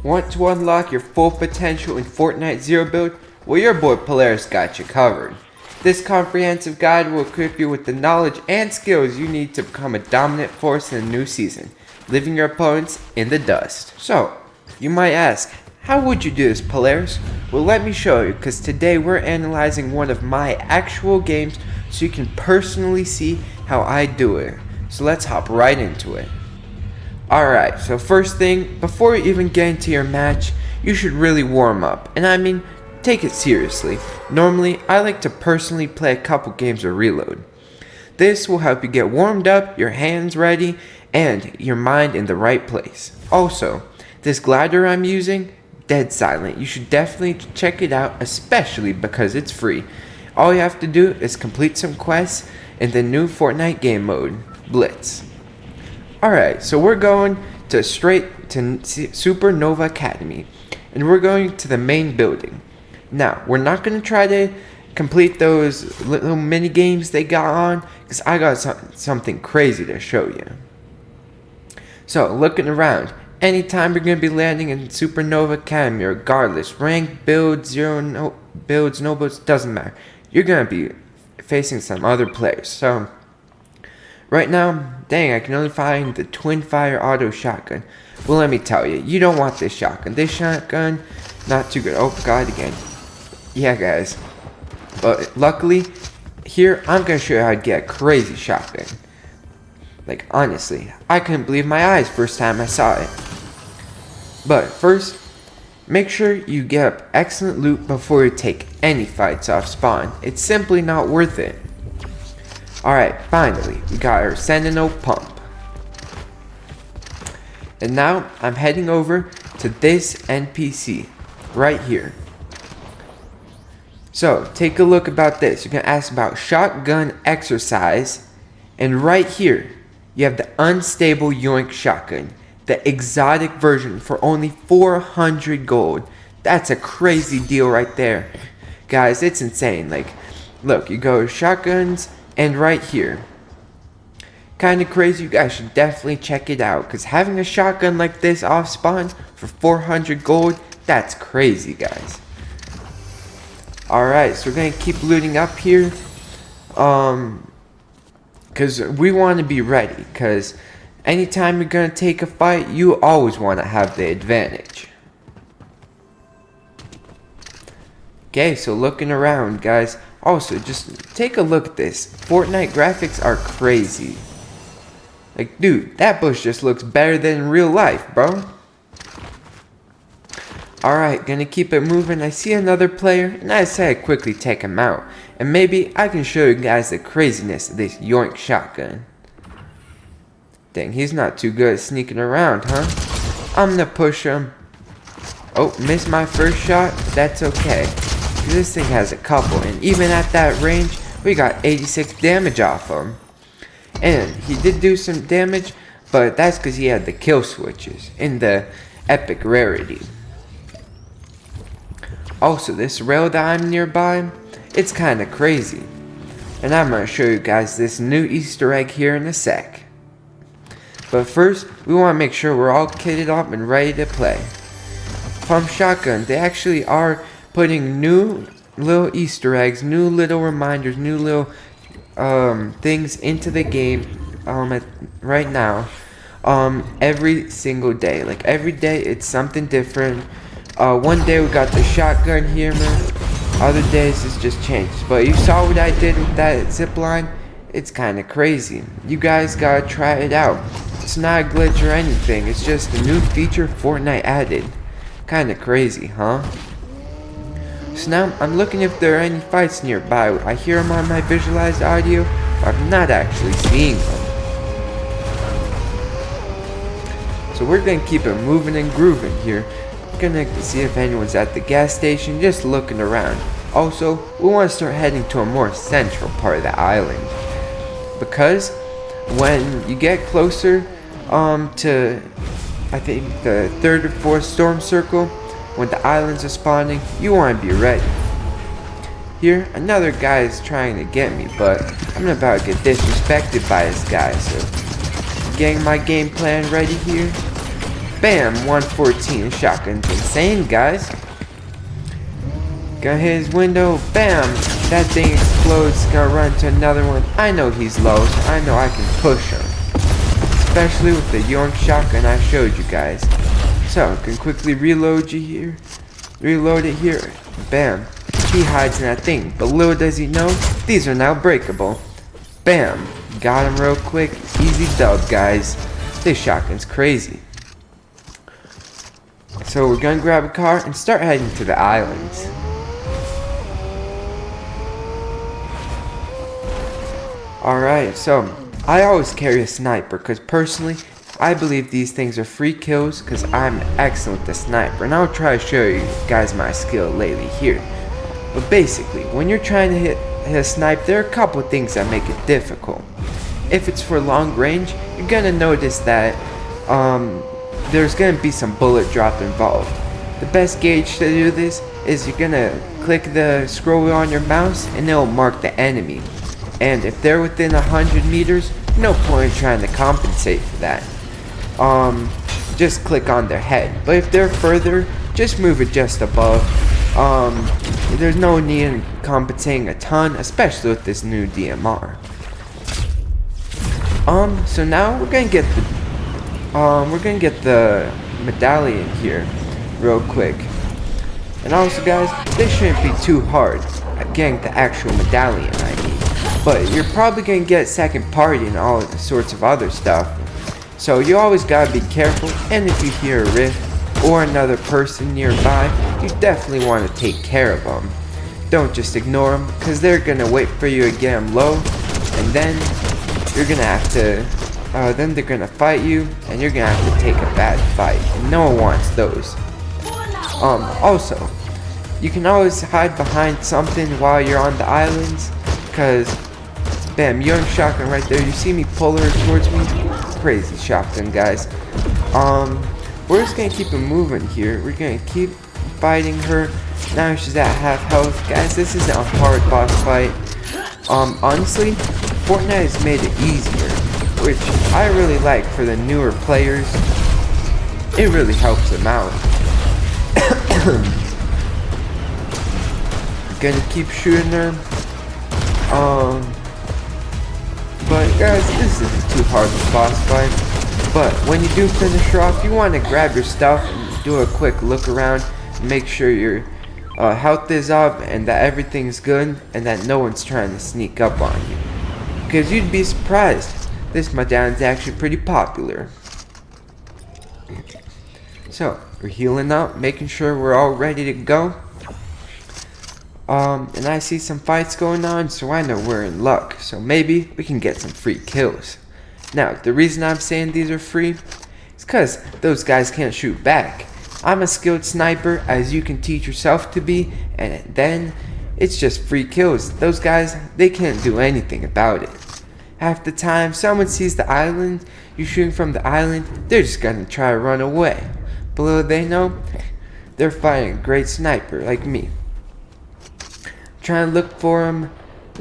Want to unlock your full potential in Fortnite Zero Build? Well, your boy Polaris got you covered. This comprehensive guide will equip you with the knowledge and skills you need to become a dominant force in a new season, leaving your opponents in the dust. So, you might ask, how would you do this, Polaris? Well, let me show you, because today we're analyzing one of my actual games so you can personally see how I do it. So let's hop right into it. Alright, so first thing, before you even get into your match, you should really warm up. And I mean, take it seriously. Normally, I like to personally play a couple games of reload. This will help you get warmed up, your hands ready, and your mind in the right place. Also, this glider I'm using, dead silent. You should definitely check it out, especially because it's free. All you have to do is complete some quests in the new Fortnite game mode, Blitz. Alright, so we're going straight to Supernova Academy, and we're going to the main building. Now, we're not going to try to complete those little mini games they got on, because I got something crazy to show you. So, looking around, anytime you're going to be landing in Supernova Academy, regardless, rank, build, no builds, doesn't matter. You're going to be facing some other players. So, right now, dang, I can only find the twin fire auto shotgun. Well, let me tell you, you don't want this shotgun. This shotgun, not too good. Oh, God, again. Yeah, guys. But luckily, here, I'm going to show you how to get a crazy shotgun. Like, honestly, I couldn't believe my eyes first time I saw it. But first, make sure you get up excellent loot before you take any fights off spawn. It's simply not worth it. Alright, finally, we got our Sentinel pump. And now, I'm heading over to this NPC, right here. So, take a look about this. You're going to ask about shotgun exercise. And right here, you have the unstable yoink shotgun. The exotic version for only 400 gold. That's a crazy deal right there. Guys, it's insane. Like, look, you go shotguns, and right here. Kinda crazy, you guys should definitely check it out. Because having a shotgun like this off spawn for 400 gold, that's crazy, guys. Alright, so we're going to keep looting up here. Because we want to be ready. Because anytime you're going to take a fight, you always want to have the advantage. Okay, so looking around, guys. Also, just take a look at this. Fortnite graphics are crazy. Like, dude, that bush just looks better than in real life, bro. Alright, gonna keep it moving. I see another player, and I say I quickly take him out. And maybe I can show you guys the craziness of this yoink shotgun. Dang, he's not too good at sneaking around, huh? I'm gonna push him. Oh, missed my first shot? That's okay. This thing has a couple, and even at that range, we got 86 damage off him. And he did do some damage, but that's because he had the kill switches in the epic rarity. Also, this rail that I'm nearby, it's kind of crazy. And I'm going to show you guys this new Easter egg here in a sec. But first, we want to make sure we're all kitted up and ready to play. Pump shotgun, they actually are putting new little Easter eggs, new little reminders, new little things into the game right now. Every single day. Like every day it's something different. One day we got the shotgun here, man. Other days it's just changed. But you saw what I did with that zip line? It's kind of crazy. You guys gotta try it out. It's not a glitch or anything. It's just a new feature Fortnite added. Kind of crazy, huh? So now I'm looking if there are any fights nearby. I hear them on my visualized audio, but I'm not actually seeing them. So we're gonna keep it moving and grooving here. We're gonna see if anyone's at the gas station, just looking around. Also, we want to start heading to a more central part of the island. Because when you get closer to, I think, the 3rd or 4th storm circle, when the islands are spawning, you want to be ready. Here, another guy is trying to get me, but I'm about to get disrespected by this guy, so getting my game plan ready here. Bam, 114. Shotgun's insane, guys. Gonna hit his window. Bam, that thing explodes. Gonna run to another one. I know he's low, so I know I can push him. Especially with the young shotgun I showed you guys. So, I can quickly reload it here. Bam. He hides in that thing, but little does he know, these are now breakable. Bam. Got him real quick. Easy dub, guys. This shotgun's crazy. So we're gonna grab a car and start heading to the islands. Alright, so I always carry a sniper because personally, I believe these things are free kills because I'm excellent with the sniper, and I'll try to show you guys my skill lately here. But basically, when you're trying to hit a snipe, there are a couple of things that make it difficult. If it's for long range, you're gonna notice that there's gonna be some bullet drop involved. The best gauge to do this is you're gonna click the scroll wheel on your mouse and it'll mark the enemy. And if they're within 100 meters, no point in trying to compensate for that. Just click on their head. But if they're further, just move it just above. There's no need in compensating a ton, especially with this new DMR. So now we're gonna get the medallion here real quick. And also guys, this shouldn't be too hard getting the actual medallion, I mean. But you're probably gonna get second party and all sorts of other stuff. So you always gotta be careful, and if you hear a rift or another person nearby, you definitely want to take care of them. Don't just ignore them, because they're gonna wait for you to get them low, and then you're gonna have to, then they're gonna fight you, and you're gonna have to take a bad fight, and no one wants those. Also, you can always hide behind something while you're on the islands, because, bam, young shotgun right there, you see me pull her towards me? Crazy shotgun, guys. We're just gonna keep it moving here. We're gonna keep fighting her. Now she's at half health. Guys, this isn't a hard boss fight. Honestly, Fortnite has made it easier, which I really like for the newer players. It really helps them out. Gonna keep shooting her. But guys, this isn't too hard of a boss fight. But when you do finish her off, you want to grab your stuff and do a quick look around and make sure your health is up and that everything's good and that no one's trying to sneak up on you. Because you'd be surprised, this medallion's actually pretty popular. So, we're healing up, making sure we're all ready to go. And I see some fights going on, so I know we're in luck. So maybe we can get some free kills. Now, the reason I'm saying these are free is because those guys can't shoot back. I'm a skilled sniper, as you can teach yourself to be, and then it's just free kills. Those guys, they can't do anything about it. Half the time, someone sees the island, you're shooting from the island, they're just gonna try to run away. But little they know, they're fighting a great sniper like me. Trying to look for them.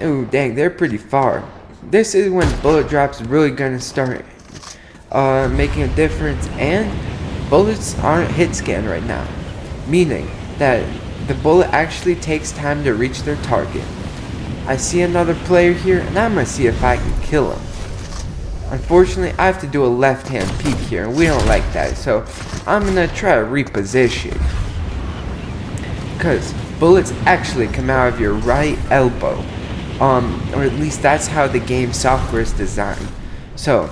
Oh dang, they're pretty far. This is when bullet drops really gonna start making a difference, and bullets aren't hit scan right now, meaning that the bullet actually takes time to reach their target. I see another player here, and I'm gonna see if I can kill him. Unfortunately, I have to do a left-hand peek here, and we don't like that, so I'm gonna try to reposition. Because bullets actually come out of your right elbow. Or at least that's how the game software is designed. So,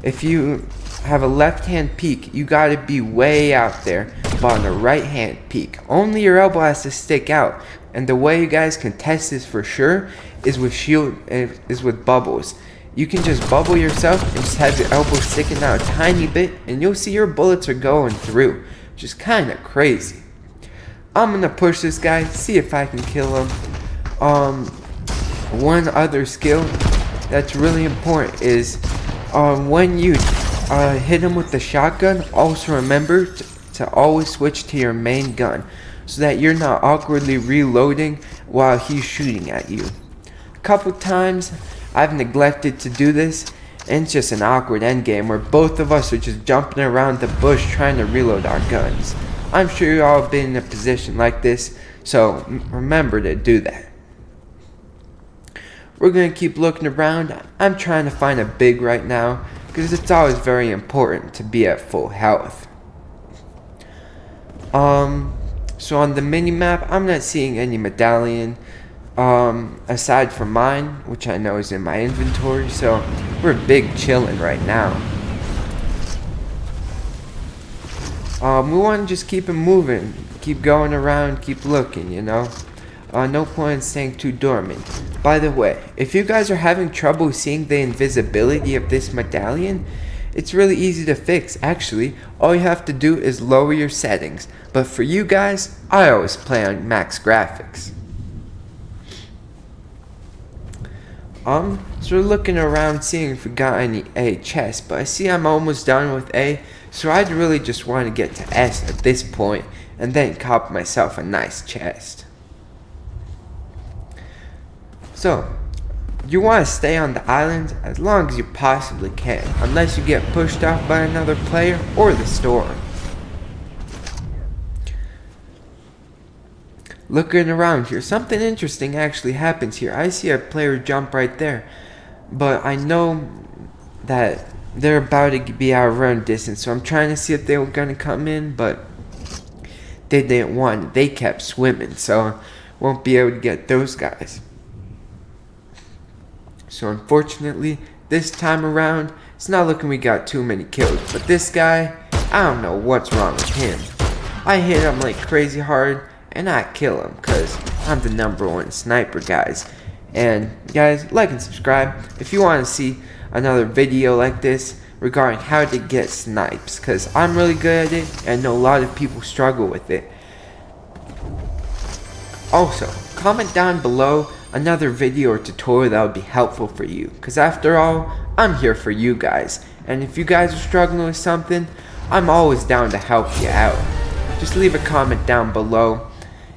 if you have a left-hand peek, you gotta be way out there. But on the right-hand peek, only your elbow has to stick out. And the way you guys can test this for sure is with bubbles. You can just bubble yourself and just have your elbow sticking out a tiny bit, and you'll see your bullets are going through, which is kind of crazy. I'm gonna push this guy, see if I can kill him. One other skill that's really important is when you hit him with the shotgun, also remember to always switch to your main gun so that you're not awkwardly reloading while he's shooting at you. A couple times I've neglected to do this, And it's just an awkward endgame where both of us are just jumping around the bush trying to reload our guns. I'm sure you all have been in a position like this, so remember to do that. We're going to keep looking around. I'm trying to find a big right now, because it's always very important to be at full health. So on the mini-map, I'm not seeing any medallion, aside from mine, which I know is in my inventory, so we're big chilling right now. We want to just keep it moving, keep going around, keep looking, you know. No point in staying too dormant. By the way, if you guys are having trouble seeing the invisibility of this medallion, it's really easy to fix. Actually, all you have to do is lower your settings. But for you guys, I always play on max graphics. So we're looking around seeing if we got any A chests, but I see I'm almost done with A, so I'd really just want to get to S at this point, and then cop myself a nice chest. So, you want to stay on the island as long as you possibly can, unless you get pushed off by another player or the storm. Looking around here, something interesting actually happens here. I see a player jump right there, but I know that they're about to be out of run distance, so I'm trying to see if they were going to come in, but they didn't want it. They kept swimming, so won't be able to get those guys. So unfortunately, this time around, it's not looking we got too many kills. But this guy, I don't know what's wrong with him. I hit him like crazy hard, and I kill him, because I'm the #1 sniper, guys. And guys, like and subscribe if you want to see another video like this regarding how to get snipes, because I'm really good at it, and I know a lot of people struggle with it. Also, comment down below another video or tutorial that would be helpful for you, because after all, I'm here for you guys, and if you guys are struggling with something, I'm always down to help you out. Just leave a comment down below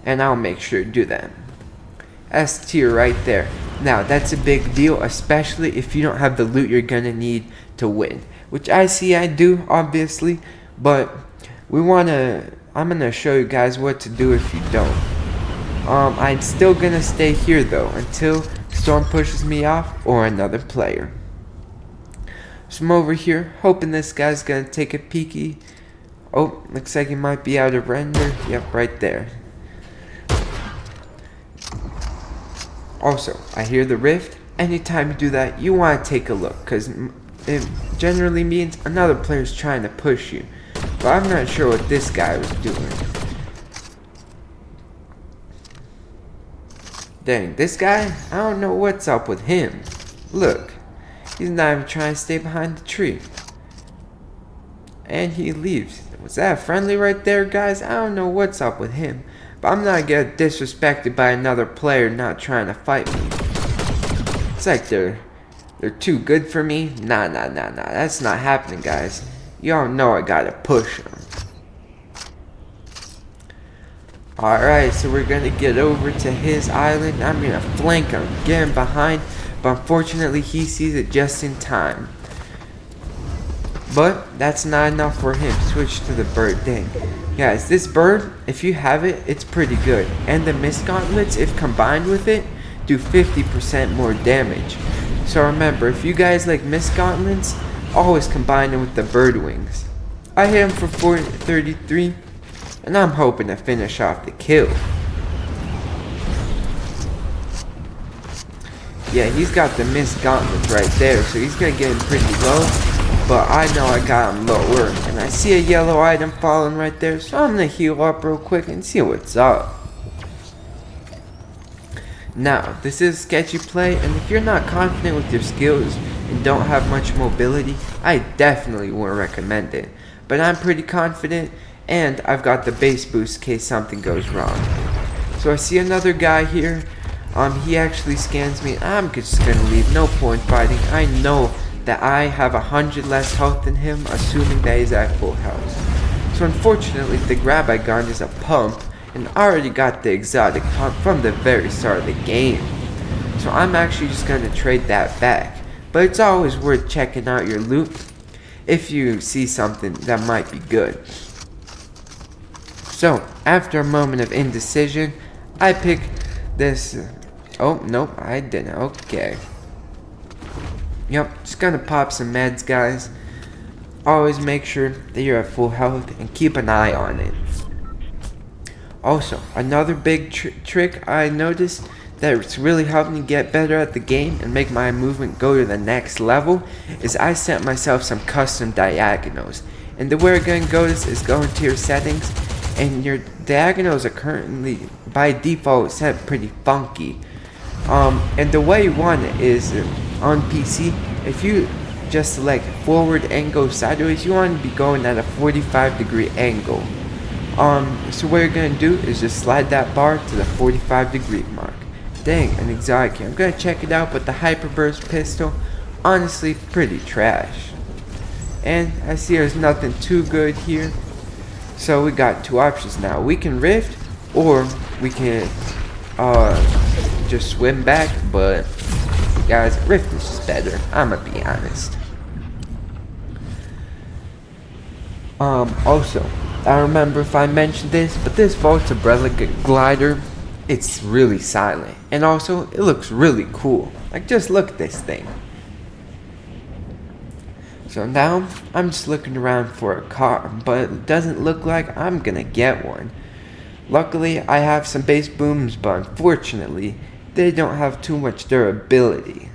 and I'll make sure to do that. S tier right there. Now that's a big deal, especially if you don't have the loot you're gonna need to win, which I see I do, obviously, but I'm gonna show you guys what to do if you don't. I'm still gonna stay here though until Storm pushes me off or another player. So I'm over here hoping this guy's gonna take a peeky. Oh, looks like he might be out of render. Yep, right there. Also, I hear the rift. Anytime you do that, you want to take a look, because it generally means another player's trying to push you. But I'm not sure what this guy was doing. Dang, this guy, I don't know what's up with him. Look, he's not even trying to stay behind the tree. And he leaves. Was that friendly right there, guys? I don't know what's up with him. But I'm not getting disrespected by another player not trying to fight me. It's like they're too good for me. Nah. That's not happening, guys. Y'all know I gotta push them. Alright, so we're gonna get over to his island. I'm gonna flank him, get him behind, but unfortunately he sees it just in time. But that's not enough for him. Switch to the bird. Dang. Guys, this bird, if you have it, it's pretty good. And the mist gauntlets, if combined with it, do 50% more damage. So remember, if you guys like mist gauntlets, always combine it with the bird wings. I hit him for 433. And I'm hoping to finish off the kill. Yeah, he's got the mist gauntlets right there, so he's gonna get him pretty low. But I know I got him lower. And I see a yellow item falling right there, so I'm gonna heal up real quick and see what's up. Now, this is sketchy play, and if you're not confident with your skills and don't have much mobility, I definitely wouldn't recommend it. But I'm pretty confident, and I've got the base boost in case something goes wrong. So I see another guy here. He actually scans me. I'm just gonna leave. No point fighting. I know that I have 100 less health than him, assuming that he's at full health. So unfortunately, the grab I got is a pump, and I already got the exotic pump from the very start of the game. So I'm actually just gonna trade that back. but it's always worth checking out your loot if you see something that might be good. So, after a moment of indecision, I pick this. Oh, nope, I didn't. Okay. Yep, just gonna pop some meds, guys. Always make sure that you're at full health and keep an eye on it. Also, another big trick I noticed that's really helped me get better at the game and make my movement go to the next level is I set myself some custom diagonals. And the way we're going to go is go into your settings, and your diagonals are currently by default set pretty funky. And the way you want it is on PC, if you just select forward and go sideways, you want to be going at a 45-degree angle. So what you're going to do is just slide that bar to the 45-degree mark. Dang, an exotic here. I'm going to check it out, but the Hyperburst pistol, honestly, pretty trash. And I see there's nothing too good here. So we got two options now. We can rift, or we can just swim back, but guys, rift is just better. I'm gonna be honest. Also, I don't remember if I mentioned this, but this Volta Umbrella glider, it's really silent, and also it looks really cool. Like, just look at this thing. So now I'm just looking around for a car, but it doesn't look like I'm gonna get one. Luckily, I have some base booms, but unfortunately, they don't have too much durability.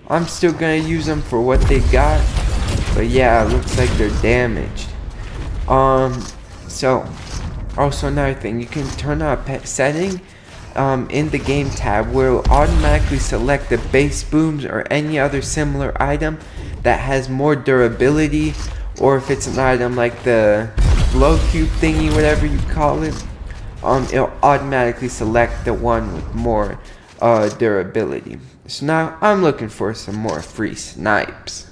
I'm still gonna use them for what they got, but yeah, it looks like they're damaged. So also another thing, you can turn on a pet setting in the game tab where it will automatically select the base booms or any other similar item that has more durability, or if it's an item like the glow cube thingy, whatever you call it, it'll automatically select the one with more durability. So now I'm looking for some more free snipes.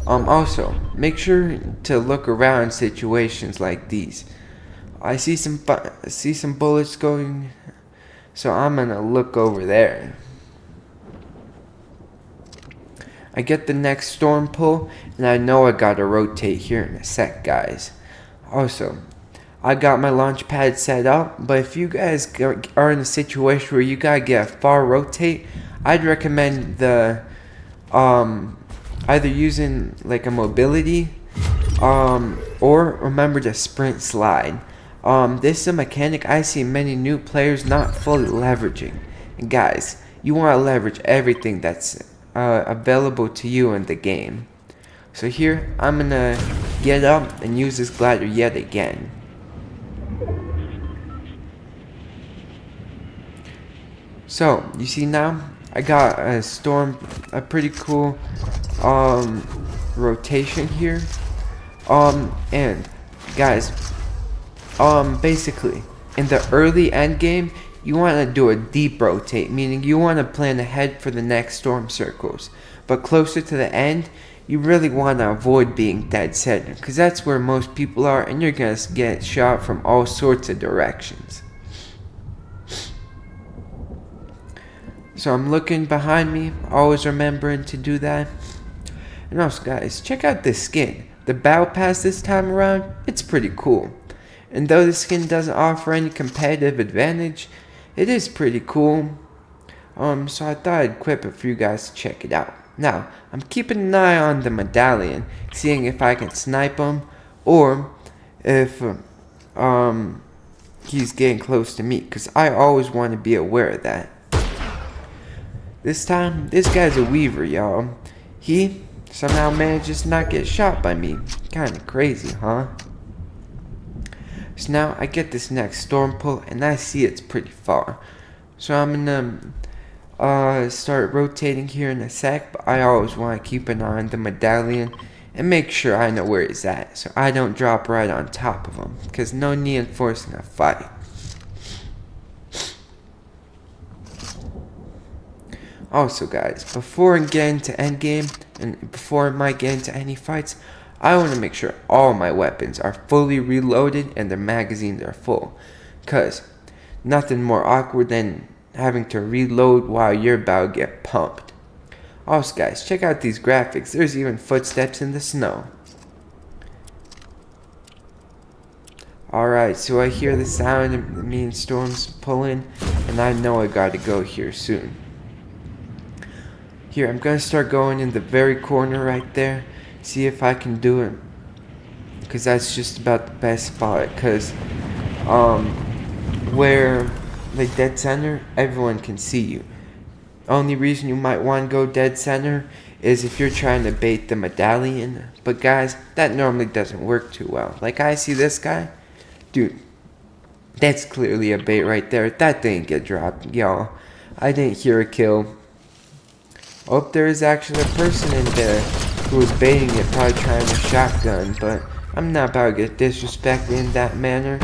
Also, make sure to look around situations like these. I see some bullets going, so I'm gonna look over there. I get the next storm pull, and I know I gotta rotate here in a sec, guys. Also, I got my launch pad set up, but if you guys are in a situation where you gotta get a far rotate, I'd recommend the either using like a mobility or remember to sprint slide. This is a mechanic I see many new players not fully leveraging. And guys, you want to leverage everything that's available to you in the game. So here, I'm gonna get up and use this glider yet again. So, you see now, I got a pretty cool rotation here. And guys, basically, in the early end game, you want to do a deep rotate, meaning you want to plan ahead for the next storm circles. But closer to the end, you really want to avoid being dead center, because that's where most people are, and you're going to get shot from all sorts of directions. So I'm looking behind me, always remembering to do that. And also guys, check out this skin. The battle pass this time around, it's pretty cool. And though the skin doesn't offer any competitive advantage, it is pretty cool. So I thought I'd equip it for you guys to check it out. Now, I'm keeping an eye on the medallion, seeing if I can snipe him, or if he's getting close to me, because I always want to be aware of that. This time, this guy's a weaver, y'all. He somehow manages to not get shot by me. Kinda crazy, huh? So now I get this next storm pull, and I see it's pretty far. So I'm gonna start rotating here in a sec, but I always want to keep an eye on the medallion and make sure I know where he's at, so I don't drop right on top of him, because no need in forcing a fight. Also guys, before I get into endgame, and before I might get into any fights, I want to make sure all my weapons are fully reloaded and their magazines are full. Cause nothing more awkward than having to reload while you're about to get pumped. Also guys, check out these graphics. There's even footsteps in the snow. Alright, so I hear the sound of me and Storm's pulling, and I know I gotta go here soon. Here, I'm gonna start going in the very corner right there, see if I can do it. Because that's just about the best spot, because where the dead center, everyone can see you. Only reason you might want to go dead center is if you're trying to bait the medallion, but guys, that normally doesn't work too well. Like I see this guy, dude, that's clearly a bait right there. That didn't get dropped, y'all. I didn't hear a kill. Oh, there is actually a person in there who was baiting it, probably trying a shotgun, but I'm not about to get disrespected in that manner.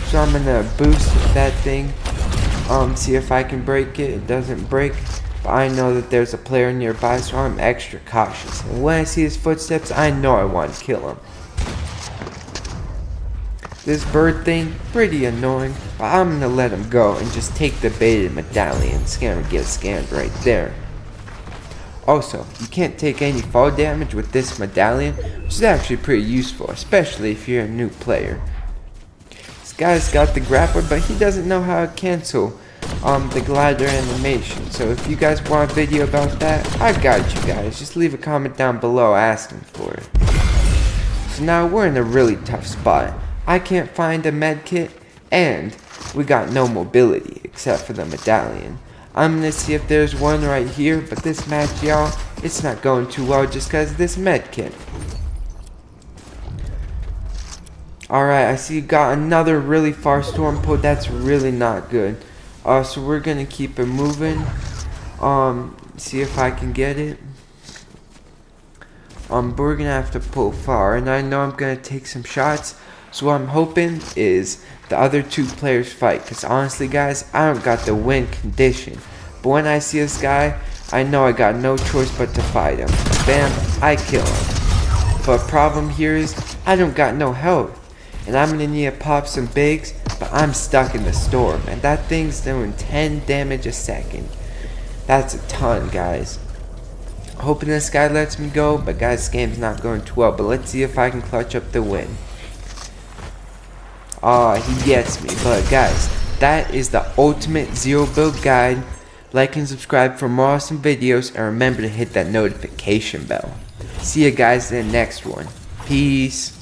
So I'm gonna boost that thing, see if I can break it. It doesn't break, but I know that there's a player nearby, so I'm extra cautious. And when I see his footsteps, I know I want to kill him. This bird thing, pretty annoying, but I'm gonna let him go and just take the baited medallion. It's gonna get scanned right there. Also, you can't take any fall damage with this medallion, which is actually pretty useful, especially if you're a new player. This guy's got the grappler, but he doesn't know how to cancel the glider animation. So if you guys want a video about that, I got you guys. Just leave a comment down below asking for it. So now we're in a really tough spot. I can't find a med kit, and we got no mobility except for the medallion. I'm gonna see if there's one right here, but this match, y'all, it's not going too well just because of this med kit. Alright, I see you got another really far storm pull. That's really not good. So we're gonna keep it moving. See if I can get it. But we're gonna have to pull far, and I know I'm gonna take some shots. So what I'm hoping is the other two players fight, because honestly guys, I don't got the win condition. But when I see this guy, I know I got no choice but to fight him. Bam, I kill him. But problem here is, I don't got no health. And I'm gonna need to pop some bigs, but I'm stuck in the storm. And that thing's doing 10 damage a second. That's a ton, guys. Hoping this guy lets me go, but guys, this game's not going too well. But let's see if I can clutch up the win. He gets me. But guys, that is the ultimate zero build guide. Like and subscribe for more awesome videos, and remember to hit that notification bell. See you guys in the next one. Peace.